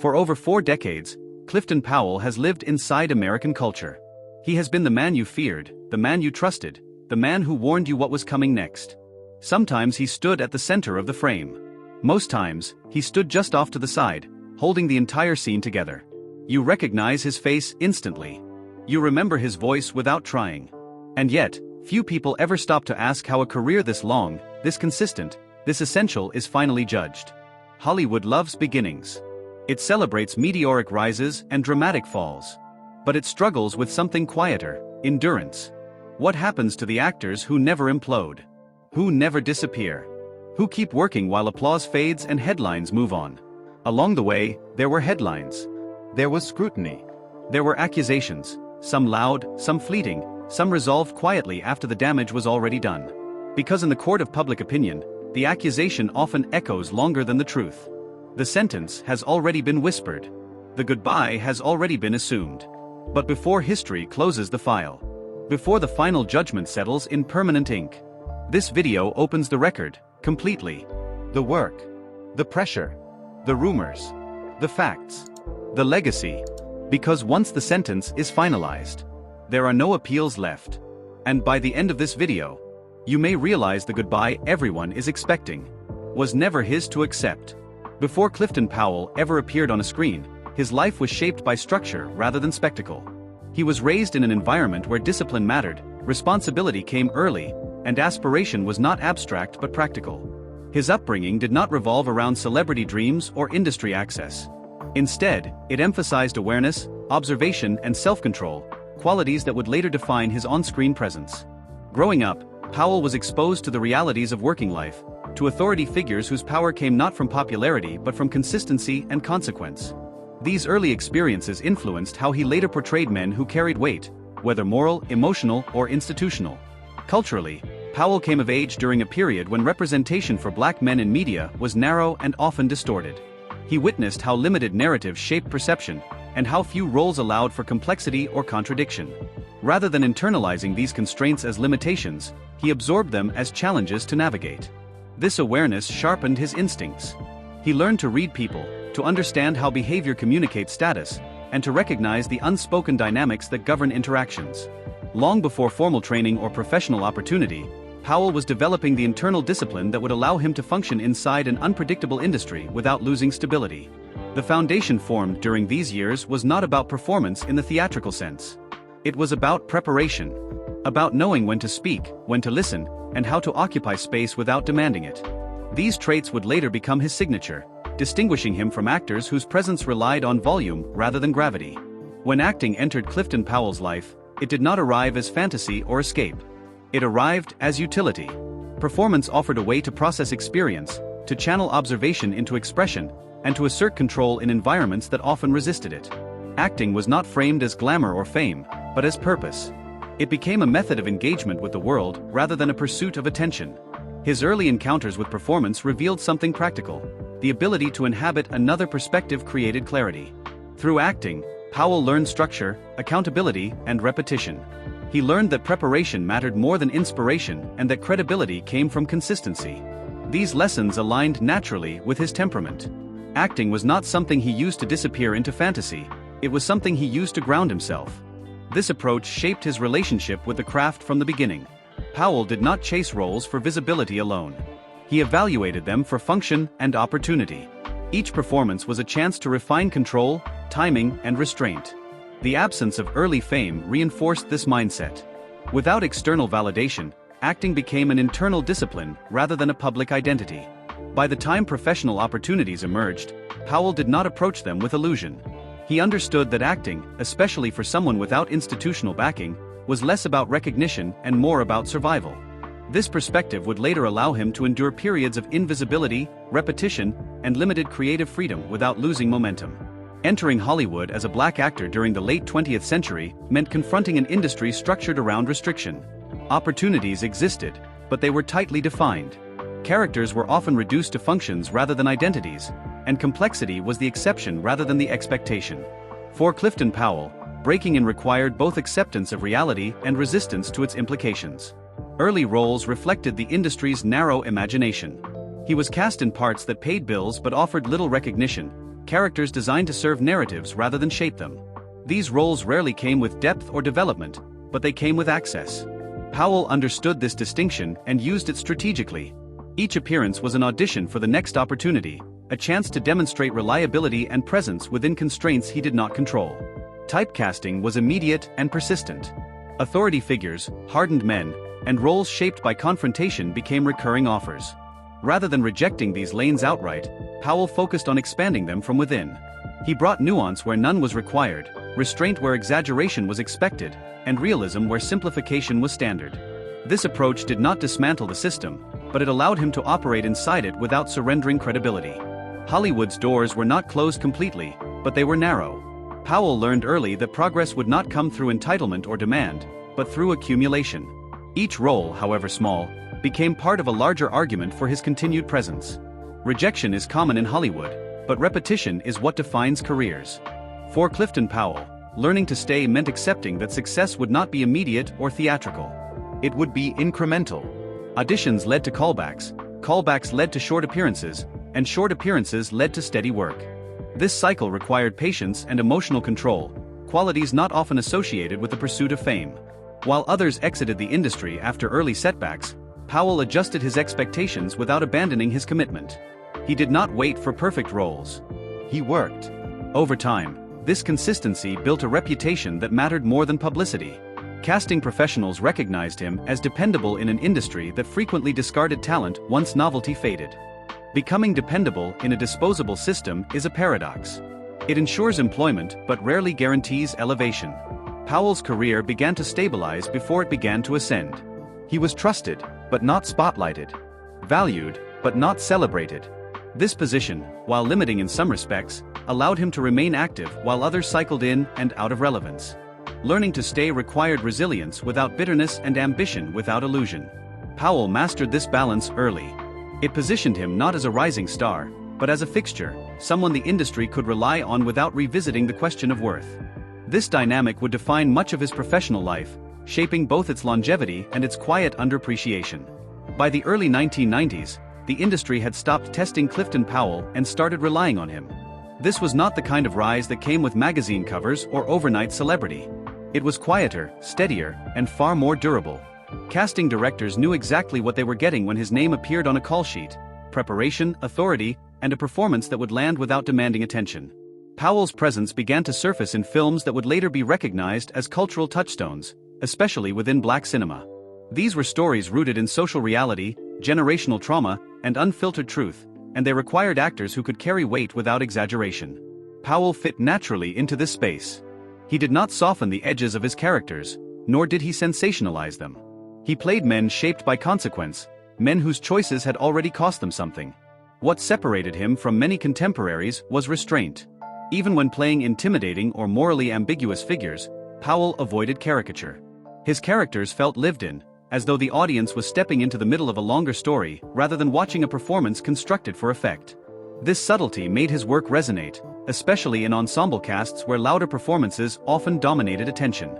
For over 4 decades, Clifton Powell has lived inside American culture. He has been the man you feared, the man you trusted, the man who warned you what was coming next. Sometimes he stood at the center of the frame. Most times, he stood just off to the side, holding the entire scene together. You recognize his face instantly. You remember his voice without trying. And yet, few people ever stop to ask how a career this long, this consistent, this essential is finally judged. Hollywood loves beginnings. It celebrates meteoric rises and dramatic falls. But it struggles with something quieter: endurance. What happens to the actors who never implode? Who never disappear? Who keep working while applause fades and headlines move on? Along the way, there were headlines. There was scrutiny. There were accusations, some loud, some fleeting, some resolved quietly after the damage was already done. Because in the court of public opinion, the accusation often echoes longer than the truth. The sentence has already been whispered. The goodbye has already been assumed. But before history closes the file, before the final judgment settles in permanent ink, this video opens the record, completely. The work, the pressure, the rumors, the facts, the legacy. Because once the sentence is finalized, there are no appeals left. And by the end of this video, you may realize the goodbye everyone is expecting was never his to accept. Before Clifton Powell ever appeared on a screen, his life was shaped by structure rather than spectacle. He was raised in an environment where discipline mattered, responsibility came early, and aspiration was not abstract but practical. His upbringing did not revolve around celebrity dreams or industry access. Instead, it emphasized awareness, observation, and self-control, qualities that would later define his on-screen presence. Growing up, Powell was exposed to the realities of working life, to authority figures whose power came not from popularity but from consistency and consequence. These early experiences influenced how he later portrayed men who carried weight, whether moral, emotional, or institutional. Culturally, Powell came of age during a period when representation for black men in media was narrow and often distorted. He witnessed how limited narratives shaped perception, and how few roles allowed for complexity or contradiction. Rather than internalizing these constraints as limitations, he absorbed them as challenges to navigate. This awareness sharpened his instincts. He learned to read people, to understand how behavior communicates status, and to recognize the unspoken dynamics that govern interactions. Long before formal training or professional opportunity, Powell was developing the internal discipline that would allow him to function inside an unpredictable industry without losing stability. The foundation formed during these years was not about performance in the theatrical sense. It was about preparation. About knowing when to speak, when to listen, and how to occupy space without demanding it. These traits would later become his signature, distinguishing him from actors whose presence relied on volume rather than gravity. When acting entered Clifton Powell's life, it did not arrive as fantasy or escape. It arrived as utility. Performance offered a way to process experience, to channel observation into expression, and to assert control in environments that often resisted it. Acting was not framed as glamour or fame, but as purpose. It became a method of engagement with the world rather than a pursuit of attention. His early encounters with performance revealed something practical. The ability to inhabit another perspective created clarity. Through acting, Powell learned structure, accountability, and repetition. He learned that preparation mattered more than inspiration and that credibility came from consistency. These lessons aligned naturally with his temperament. Acting was not something he used to disappear into fantasy, it was something he used to ground himself. This approach shaped his relationship with the craft from the beginning. Powell did not chase roles for visibility alone. He evaluated them for function and opportunity. Each performance was a chance to refine control, timing, and restraint. The absence of early fame reinforced this mindset. Without external validation, acting became an internal discipline rather than a public identity. By the time professional opportunities emerged, Powell did not approach them with illusion. He understood that acting, especially for someone without institutional backing, was less about recognition and more about survival. This perspective would later allow him to endure periods of invisibility, repetition, and limited creative freedom without losing momentum. Entering Hollywood as a black actor during the late 20th century meant confronting an industry structured around restriction. Opportunities existed, but they were tightly defined. Characters were often reduced to functions rather than identities, and complexity was the exception rather than the expectation. For Clifton Powell, breaking in required both acceptance of reality and resistance to its implications. Early roles reflected the industry's narrow imagination. He was cast in parts that paid bills but offered little recognition, characters designed to serve narratives rather than shape them. These roles rarely came with depth or development, but they came with access. Powell understood this distinction and used it strategically. Each appearance was an audition for the next opportunity, a chance to demonstrate reliability and presence within constraints he did not control. Typecasting was immediate and persistent. Authority figures, hardened men, and roles shaped by confrontation became recurring offers. Rather than rejecting these lanes outright, Powell focused on expanding them from within. He brought nuance where none was required, restraint where exaggeration was expected, and realism where simplification was standard. This approach did not dismantle the system, but it allowed him to operate inside it without surrendering credibility. Hollywood's doors were not closed completely, but they were narrow. Powell learned early that progress would not come through entitlement or demand, but through accumulation. Each role, however small, became part of a larger argument for his continued presence. Rejection is common in Hollywood, but repetition is what defines careers. For Clifton Powell, learning to stay meant accepting that success would not be immediate or theatrical. It would be incremental. Auditions led to callbacks, callbacks led to short appearances, and short appearances led to steady work. This cycle required patience and emotional control, qualities not often associated with the pursuit of fame. While others exited the industry after early setbacks, Powell adjusted his expectations without abandoning his commitment. He did not wait for perfect roles. He worked. Over time, this consistency built a reputation that mattered more than publicity. Casting professionals recognized him as dependable in an industry that frequently discarded talent once novelty faded. Becoming dependable in a disposable system is a paradox. It ensures employment but rarely guarantees elevation. Powell's career began to stabilize before it began to ascend. He was trusted, but not spotlighted. Valued, but not celebrated. This position, while limiting in some respects, allowed him to remain active while others cycled in and out of relevance. Learning to stay required resilience without bitterness and ambition without illusion. Powell mastered this balance early. It positioned him not as a rising star, but as a fixture, someone the industry could rely on without revisiting the question of worth. This dynamic would define much of his professional life, shaping both its longevity and its quiet underappreciation. By the early 1990s, the industry had stopped testing Clifton Powell and started relying on him. This was not the kind of rise that came with magazine covers or overnight celebrity. It was quieter, steadier, and far more durable. Casting directors knew exactly what they were getting when his name appeared on a call sheet: preparation, authority, and a performance that would land without demanding attention. Powell's presence began to surface in films that would later be recognized as cultural touchstones, especially within Black cinema. These were stories rooted in social reality, generational trauma, and unfiltered truth, and they required actors who could carry weight without exaggeration. Powell fit naturally into this space. He did not soften the edges of his characters, nor did he sensationalize them. He played men shaped by consequence, men whose choices had already cost them something. What separated him from many contemporaries was restraint. Even when playing intimidating or morally ambiguous figures, Powell avoided caricature. His characters felt lived in, as though the audience was stepping into the middle of a longer story rather than watching a performance constructed for effect. This subtlety made his work resonate, especially in ensemble casts where louder performances often dominated attention.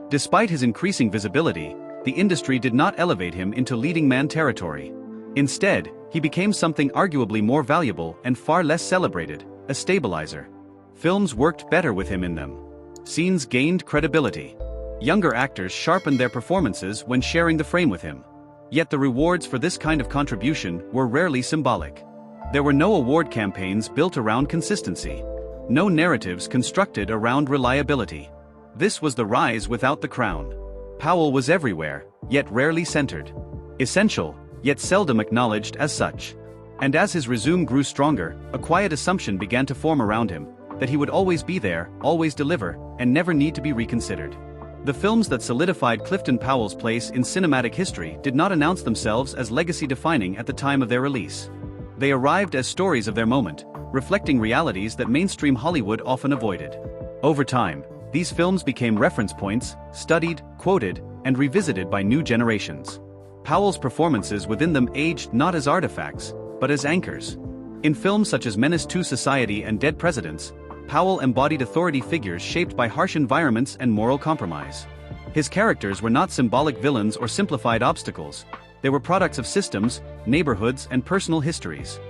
Despite his increasing visibility, the industry did not elevate him into leading man territory. Instead, he became something arguably more valuable and far less celebrated: a stabilizer. Films worked better with him in them. Scenes gained credibility. Younger actors sharpened their performances when sharing the frame with him. Yet the rewards for this kind of contribution were rarely symbolic. There were no award campaigns built around consistency. No narratives constructed around reliability. This was the rise without the crown. Powell was everywhere, yet rarely centered. Essential, yet seldom acknowledged as such. And as his resume grew stronger, a quiet assumption began to form around him, that he would always be there, always deliver, and never need to be reconsidered. The films that solidified Clifton Powell's place in cinematic history did not announce themselves as legacy-defining at the time of their release. They arrived as stories of their moment, reflecting realities that mainstream Hollywood often avoided. Over time, these films became reference points, studied, quoted, and revisited by new generations. Powell's performances within them aged not as artifacts, but as anchors. In films such as Menace to Society and Dead Presidents, Powell embodied authority figures shaped by harsh environments and moral compromise. His characters were not symbolic villains or simplified obstacles. They were products of systems, neighborhoods, and personal histories.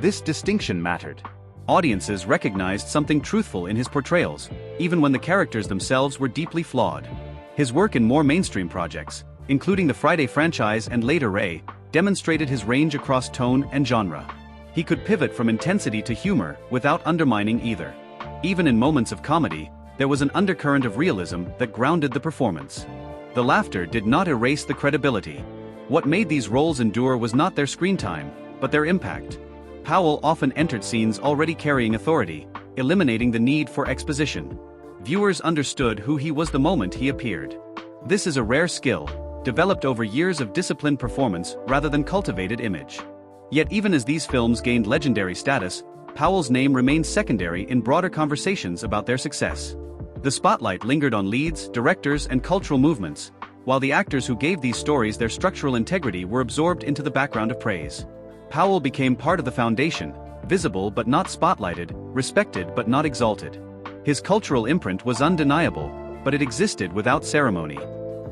This distinction mattered. Audiences recognized something truthful in his portrayals, even when the characters themselves were deeply flawed. His work in more mainstream projects, including the Friday franchise and later Ray, demonstrated his range across tone and genre. He could pivot from intensity to humor without undermining either. Even in moments of comedy, there was an undercurrent of realism that grounded the performance. The laughter did not erase the credibility. What made these roles endure was not their screen time, but their impact. Powell often entered scenes already carrying authority, eliminating the need for exposition. Viewers understood who he was the moment he appeared. This is a rare skill, developed over years of disciplined performance rather than cultivated image. Yet even as these films gained legendary status, Powell's name remained secondary in broader conversations about their success. The spotlight lingered on leads, directors, and cultural movements, while the actors who gave these stories their structural integrity were absorbed into the background of praise. Powell became part of the foundation, visible but not spotlighted, respected but not exalted. His cultural imprint was undeniable, but it existed without ceremony.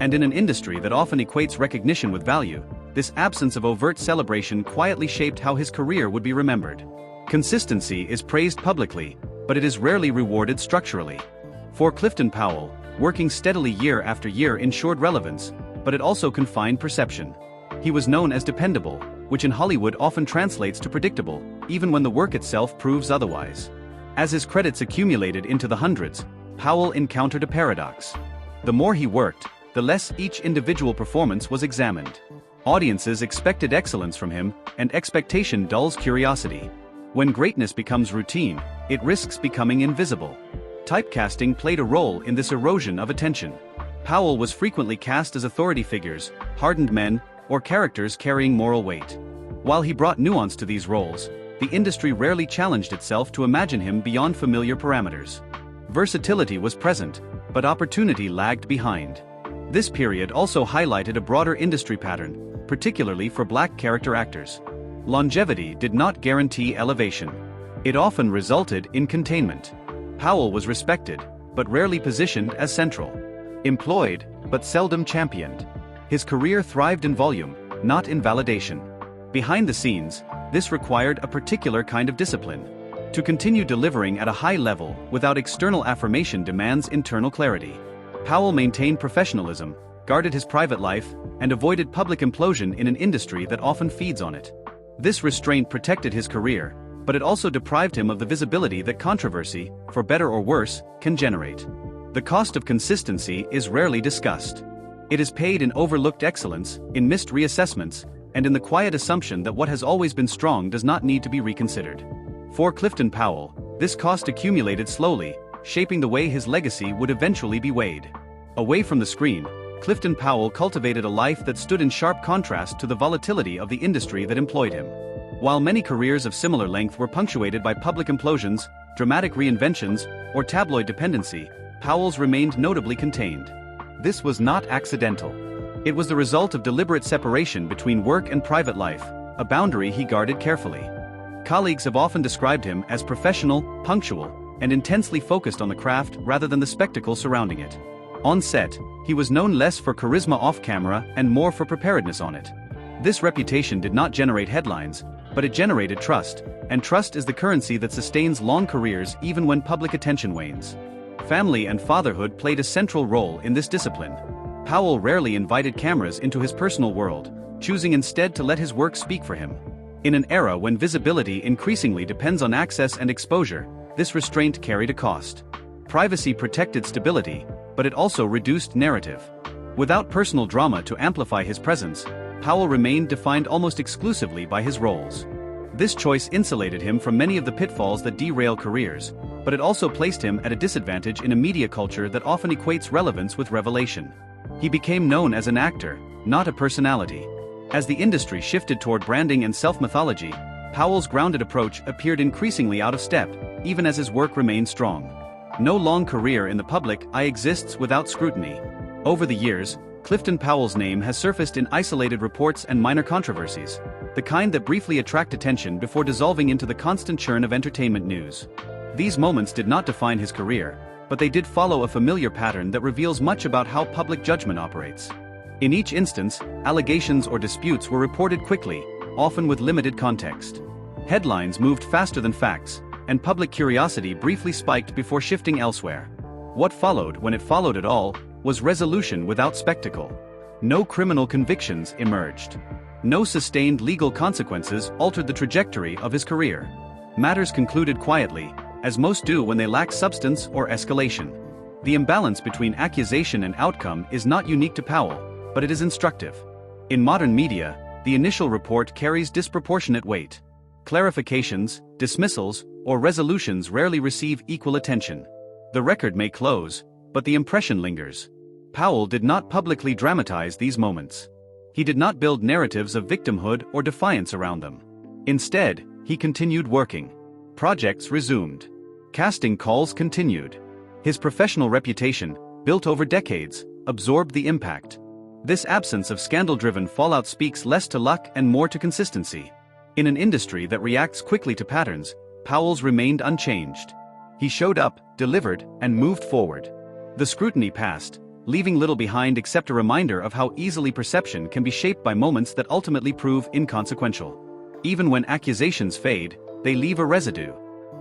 And in an industry that often equates recognition with value, this absence of overt celebration quietly shaped how his career would be remembered. Consistency is praised publicly, but it is rarely rewarded structurally. For Clifton Powell, working steadily year after year ensured relevance, but it also confined perception. He was known as dependable, which in Hollywood often translates to predictable, even when the work itself proves otherwise. As his credits accumulated into the hundreds, Powell encountered a paradox. The more he worked, the less each individual performance was examined. Audiences expected excellence from him, and expectation dulls curiosity. When greatness becomes routine, it risks becoming invisible. Typecasting played a role in this erosion of attention. Powell was frequently cast as authority figures, hardened men, or characters carrying moral weight. While he brought nuance to these roles, the industry rarely challenged itself to imagine him beyond familiar parameters. Versatility was present, but opportunity lagged behind. This period also highlighted a broader industry pattern, particularly for black character actors. Longevity did not guarantee elevation. It often resulted in containment. Powell was respected, but rarely positioned as central. Employed, but seldom championed. His career thrived in volume, not in validation. Behind the scenes, this required a particular kind of discipline. To continue delivering at a high level without external affirmation demands internal clarity. Powell maintained professionalism, guarded his private life, and avoided public implosion in an industry that often feeds on it. This restraint protected his career, but it also deprived him of the visibility that controversy, for better or worse, can generate. The cost of consistency is rarely discussed. It is paid in overlooked excellence, in missed reassessments, and in the quiet assumption that what has always been strong does not need to be reconsidered. For Clifton Powell, this cost accumulated slowly, shaping the way his legacy would eventually be weighed. Away from the screen, Clifton Powell cultivated a life that stood in sharp contrast to the volatility of the industry that employed him. While many careers of similar length were punctuated by public implosions, dramatic reinventions, or tabloid dependency, Powell's remained notably contained. This was not accidental. It was the result of deliberate separation between work and private life, a boundary he guarded carefully. Colleagues have often described him as professional, punctual, and intensely focused on the craft rather than the spectacle surrounding it. On set, he was known less for charisma off-camera and more for preparedness on it. This reputation did not generate headlines, but it generated trust, and trust is the currency that sustains long careers even when public attention wanes. Family and fatherhood played a central role in this discipline. Powell rarely invited cameras into his personal world, choosing instead to let his work speak for him. In an era when visibility increasingly depends on access and exposure, this restraint carried a cost. Privacy protected stability, but it also reduced narrative. Without personal drama to amplify his presence, Powell remained defined almost exclusively by his roles. This choice insulated him from many of the pitfalls that derail careers, but it also placed him at a disadvantage in a media culture that often equates relevance with revelation. He became known as an actor, not a personality. As the industry shifted toward branding and self-mythology, Powell's grounded approach appeared increasingly out of step, even as his work remained strong. No long career in the public eye exists without scrutiny. Over the years, Clifton Powell's name has surfaced in isolated reports and minor controversies, the kind that briefly attract attention before dissolving into the constant churn of entertainment news. These moments did not define his career, but they did follow a familiar pattern that reveals much about how public judgment operates. In each instance, allegations or disputes were reported quickly, often with limited context. Headlines moved faster than facts, and public curiosity briefly spiked before shifting elsewhere. What followed, when it followed at all, was resolution without spectacle. No criminal convictions emerged. No sustained legal consequences altered the trajectory of his career. Matters concluded quietly, as most do when they lack substance or escalation. The imbalance between accusation and outcome is not unique to Powell, but it is instructive. In modern media, the initial report carries disproportionate weight. Clarifications, dismissals, or resolutions rarely receive equal attention. The record may close, but the impression lingers. Powell did not publicly dramatize these moments. He did not build narratives of victimhood or defiance around them. Instead, he continued working. Projects resumed. Casting calls continued. His professional reputation, built over decades, absorbed the impact. This absence of scandal-driven fallout speaks less to luck and more to consistency. In an industry that reacts quickly to patterns, Powell's remained unchanged. He showed up, delivered, and moved forward. The scrutiny passed, leaving little behind except a reminder of how easily perception can be shaped by moments that ultimately prove inconsequential. Even when accusations fade, they leave a residue.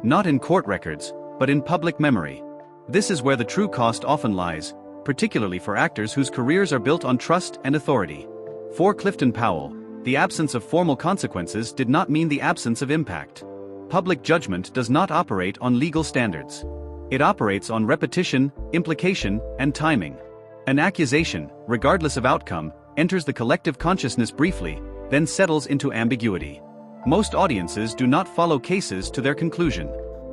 Not in court records, but in public memory. This is where the true cost often lies, particularly for actors whose careers are built on trust and authority. For Clifton Powell, the absence of formal consequences did not mean the absence of impact. Public judgment does not operate on legal standards. It operates on repetition, implication, and timing. An accusation, regardless of outcome, enters the collective consciousness briefly, then settles into ambiguity. Most audiences do not follow cases to their conclusion.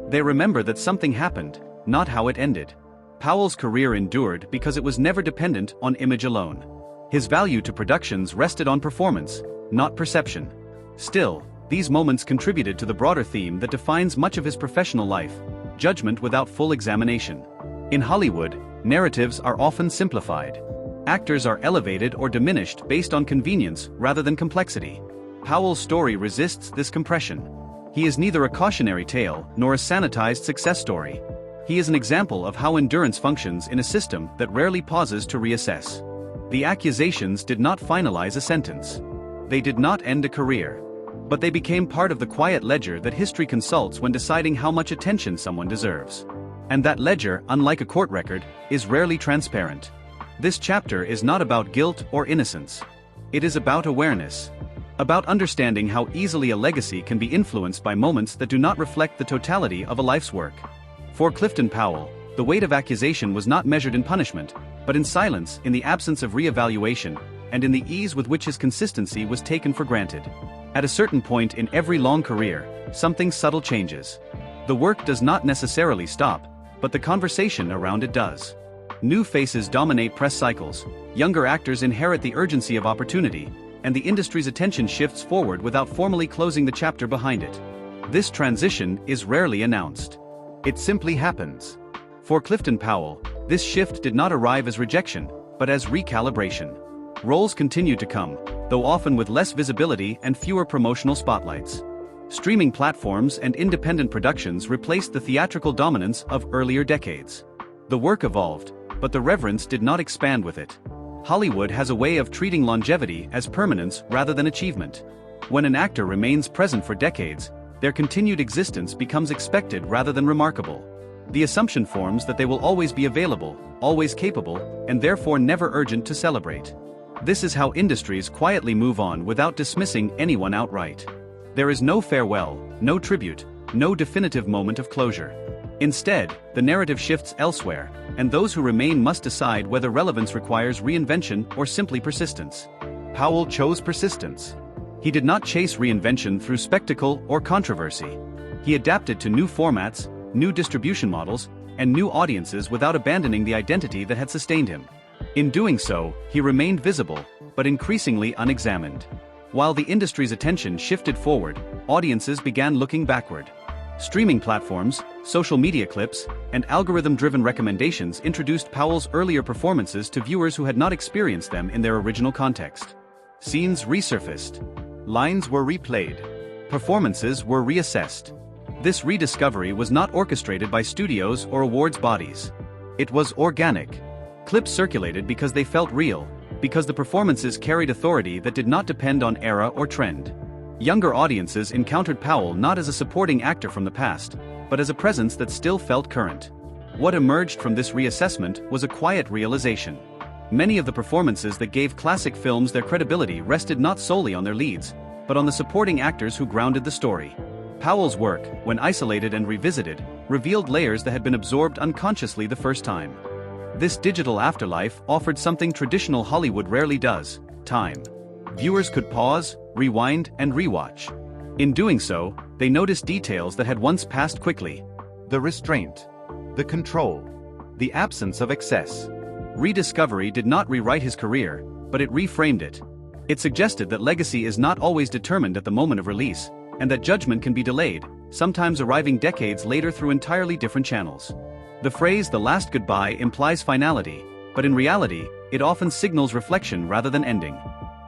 They remember that something happened, not how it ended. Powell's career endured because it was never dependent on image alone. His value to productions rested on performance, not perception. Still, these moments contributed to the broader theme that defines much of his professional life: judgment without full examination. In Hollywood, narratives are often simplified. Actors are elevated or diminished based on convenience rather than complexity. Powell's story resists this compression. He is neither a cautionary tale nor a sanitized success story. He is an example of how endurance functions in a system that rarely pauses to reassess. The accusations did not finalize a sentence. They did not end a career. But they became part of the quiet ledger that history consults when deciding how much attention someone deserves. And that ledger, unlike a court record, is rarely transparent. This chapter is not about guilt or innocence. It is about awareness. About understanding how easily a legacy can be influenced by moments that do not reflect the totality of a life's work. For Clifton Powell, the weight of accusation was not measured in punishment, but in silence, in the absence of re-evaluation, and in the ease with which his consistency was taken for granted. At a certain point in every long career, something subtle changes. The work does not necessarily stop, but the conversation around it does. New faces dominate press cycles, younger actors inherit the urgency of opportunity, and the industry's attention shifts forward without formally closing the chapter behind it. This transition is rarely announced. It simply happens. For Clifton Powell, this shift did not arrive as rejection, but as recalibration. Roles continued to come, though often with less visibility and fewer promotional spotlights. Streaming platforms and independent productions replaced the theatrical dominance of earlier decades. The work evolved, but the reverence did not expand with it. Hollywood has a way of treating longevity as permanence rather than achievement. When an actor remains present for decades, their continued existence becomes expected rather than remarkable. The assumption forms that they will always be available, always capable, and therefore never urgent to celebrate. This is how industries quietly move on without dismissing anyone outright. There is no farewell, no tribute, no definitive moment of closure. Instead, the narrative shifts elsewhere, and those who remain must decide whether relevance requires reinvention or simply persistence. Powell chose persistence. He did not chase reinvention through spectacle or controversy. He adapted to new formats, new distribution models, and new audiences without abandoning the identity that had sustained him. In doing so, he remained visible, but increasingly unexamined. While the industry's attention shifted forward, audiences began looking backward. Streaming platforms, social media clips, and algorithm-driven recommendations introduced Powell's earlier performances to viewers who had not experienced them in their original context. Scenes resurfaced. Lines were replayed. Performances were reassessed. This rediscovery was not orchestrated by studios or awards bodies. It was organic. Clips circulated because they felt real, because the performances carried authority that did not depend on era or trend. Younger audiences encountered Powell not as a supporting actor from the past, but but as a presence that still felt current. What emerged from this reassessment was a quiet realization. Many of the performances that gave classic films their credibility rested not solely on their leads, but on the supporting actors who grounded the story. Powell's work, when isolated and revisited, revealed layers that had been absorbed unconsciously the first time. This digital afterlife offered something traditional Hollywood rarely does: time. Viewers could pause, rewind, and rewatch. In doing so, they noticed details that had once passed quickly. The restraint, the control, the absence of excess. Rediscovery did not rewrite his career, but it reframed it. It suggested that legacy is not always determined at the moment of release, and that judgment can be delayed, sometimes arriving decades later through entirely different channels. The phrase "the last goodbye" implies finality, but in reality, it often signals reflection rather than ending.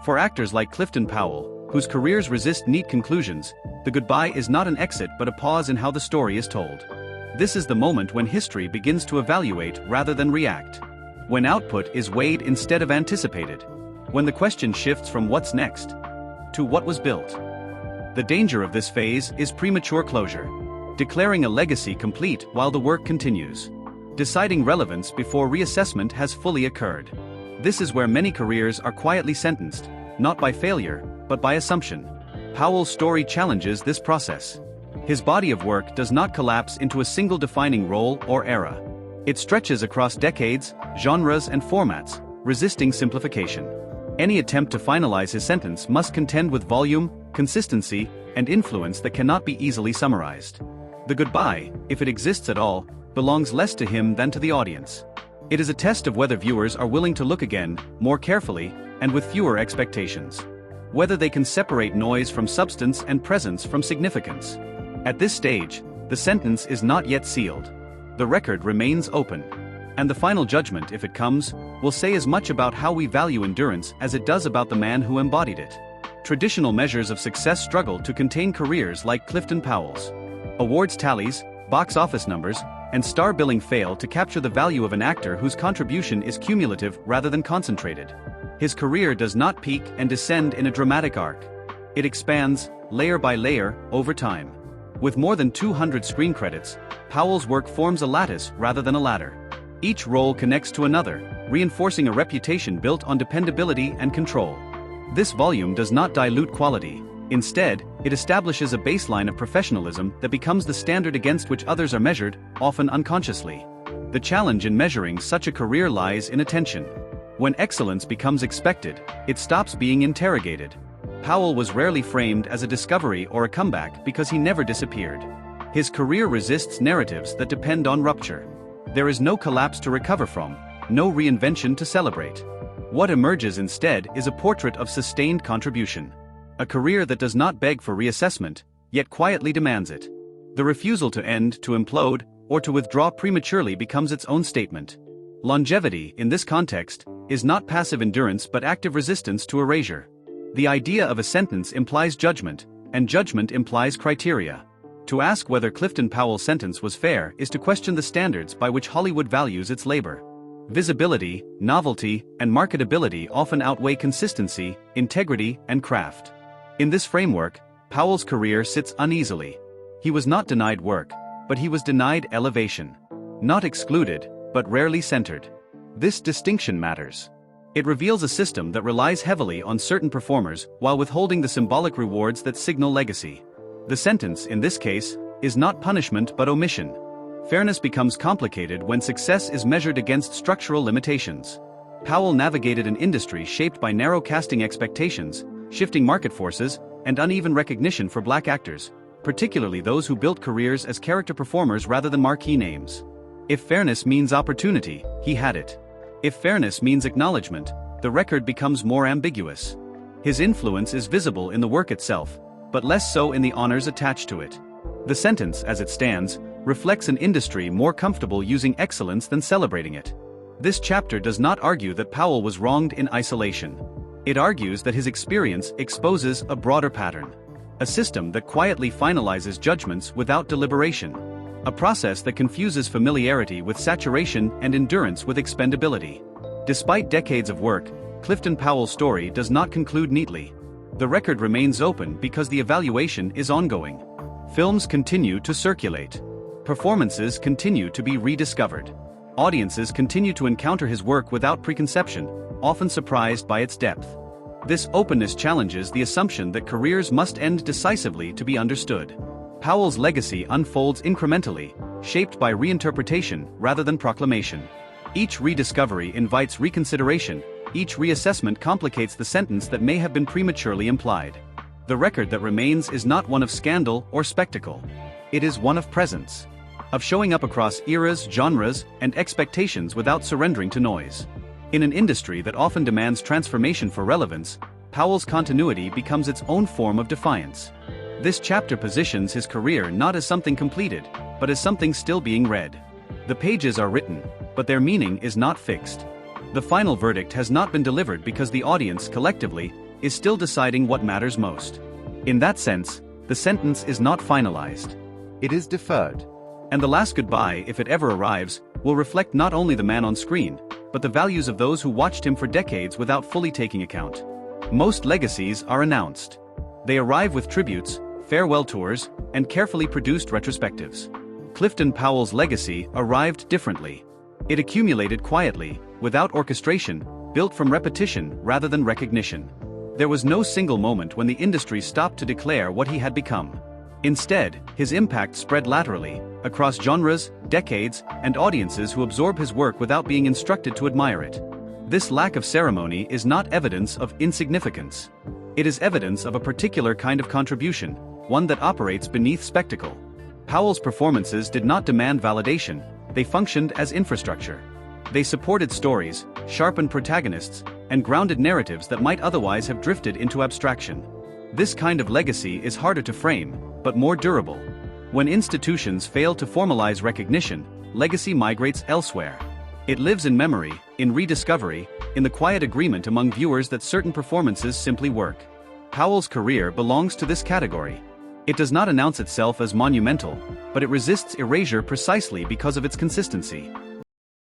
For actors like Clifton Powell, whose careers resist neat conclusions, the goodbye is not an exit but a pause in how the story is told. This is the moment when history begins to evaluate rather than react. When output is weighed instead of anticipated. When the question shifts from what's next to what was built. The danger of this phase is premature closure. Declaring a legacy complete while the work continues. Deciding relevance before reassessment has fully occurred. This is where many careers are quietly sentenced, not by failure, but by assumption. Powell's story challenges this process. His body of work does not collapse into a single defining role or era. It stretches across decades, genres, and formats, resisting simplification. Any attempt to finalize his sentence must contend with volume, consistency, and influence that cannot be easily summarized. The goodbye, if it exists at all, belongs less to him than to the audience. It is a test of whether viewers are willing to look again, more carefully, and with fewer expectations. Whether they can separate noise from substance and presence from significance. At this stage, the sentence is not yet sealed. The record remains open. And the final judgment, if it comes, will say as much about how we value endurance as it does about the man who embodied it. Traditional measures of success struggle to contain careers like Clifton Powell's. Awards tallies, box office numbers, and star billing fail to capture the value of an actor whose contribution is cumulative rather than concentrated. His career does not peak and descend in a dramatic arc. It expands, layer by layer, over time. With more than 200 screen credits, Powell's work forms a lattice rather than a ladder. Each role connects to another, reinforcing a reputation built on dependability and control. This volume does not dilute quality. Instead, it establishes a baseline of professionalism that becomes the standard against which others are measured, often unconsciously. The challenge in measuring such a career lies in attention. When excellence becomes expected, it stops being interrogated. Powell was rarely framed as a discovery or a comeback because he never disappeared. His career resists narratives that depend on rupture. There is no collapse to recover from, no reinvention to celebrate. What emerges instead is a portrait of sustained contribution. A career that does not beg for reassessment, yet quietly demands it. The refusal to end, to implode, or to withdraw prematurely becomes its own statement. Longevity, in this context, is not passive endurance but active resistance to erasure. The idea of a sentence implies judgment, and judgment implies criteria. To ask whether Clifton Powell's sentence was fair is to question the standards by which Hollywood values its labor. Visibility, novelty, and marketability often outweigh consistency, integrity, and craft. In this framework, Powell's career sits uneasily. He was not denied work, but he was denied elevation. Not excluded, but rarely centered. This distinction matters. It reveals a system that relies heavily on certain performers while withholding the symbolic rewards that signal legacy. The sentence, in this case, is not punishment but omission. Fairness becomes complicated when success is measured against structural limitations. Powell navigated an industry shaped by narrow casting expectations, shifting market forces, and uneven recognition for black actors, particularly those who built careers as character performers rather than marquee names. If fairness means opportunity, he had it. If fairness means acknowledgement, the record becomes more ambiguous. His influence is visible in the work itself, but less so in the honors attached to it. The sentence, as it stands, reflects an industry more comfortable using excellence than celebrating it. This chapter does not argue that Powell was wronged in isolation. It argues that his experience exposes a broader pattern. A system that quietly finalizes judgments without deliberation. A process that confuses familiarity with saturation and endurance with expendability. Despite decades of work, Clifton Powell's story does not conclude neatly. The record remains open because the evaluation is ongoing. Films continue to circulate. Performances continue to be rediscovered. Audiences continue to encounter his work without preconception, often surprised by its depth. This openness challenges the assumption that careers must end decisively to be understood. Powell's legacy unfolds incrementally, shaped by reinterpretation rather than proclamation. Each rediscovery invites reconsideration, each reassessment complicates the sentence that may have been prematurely implied. The record that remains is not one of scandal or spectacle. It is one of presence. Of showing up across eras, genres, and expectations without surrendering to noise. In an industry that often demands transformation for relevance, Powell's continuity becomes its own form of defiance. This chapter positions his career not as something completed, but as something still being read. The pages are written, but their meaning is not fixed. The final verdict has not been delivered because the audience, collectively, is still deciding what matters most. In that sense, the sentence is not finalized. It is deferred. And the last goodbye, if it ever arrives, will reflect not only the man on screen, but the values of those who watched him for decades without fully taking account. Most legacies are announced. They arrive with tributes, farewell tours, and carefully produced retrospectives. Clifton Powell's legacy arrived differently. It accumulated quietly, without orchestration, built from repetition rather than recognition. There was no single moment when the industry stopped to declare what he had become. Instead, his impact spread laterally, across genres, decades, and audiences who absorb his work without being instructed to admire it. This lack of ceremony is not evidence of insignificance. It is evidence of a particular kind of contribution, one that operates beneath spectacle. Powell's performances did not demand validation, they functioned as infrastructure. They supported stories, sharpened protagonists, and grounded narratives that might otherwise have drifted into abstraction. This kind of legacy is harder to frame, but more durable. When institutions fail to formalize recognition, legacy migrates elsewhere. It lives in memory, in rediscovery, in the quiet agreement among viewers that certain performances simply work. Powell's career belongs to this category. It does not announce itself as monumental, but it resists erasure precisely because of its consistency.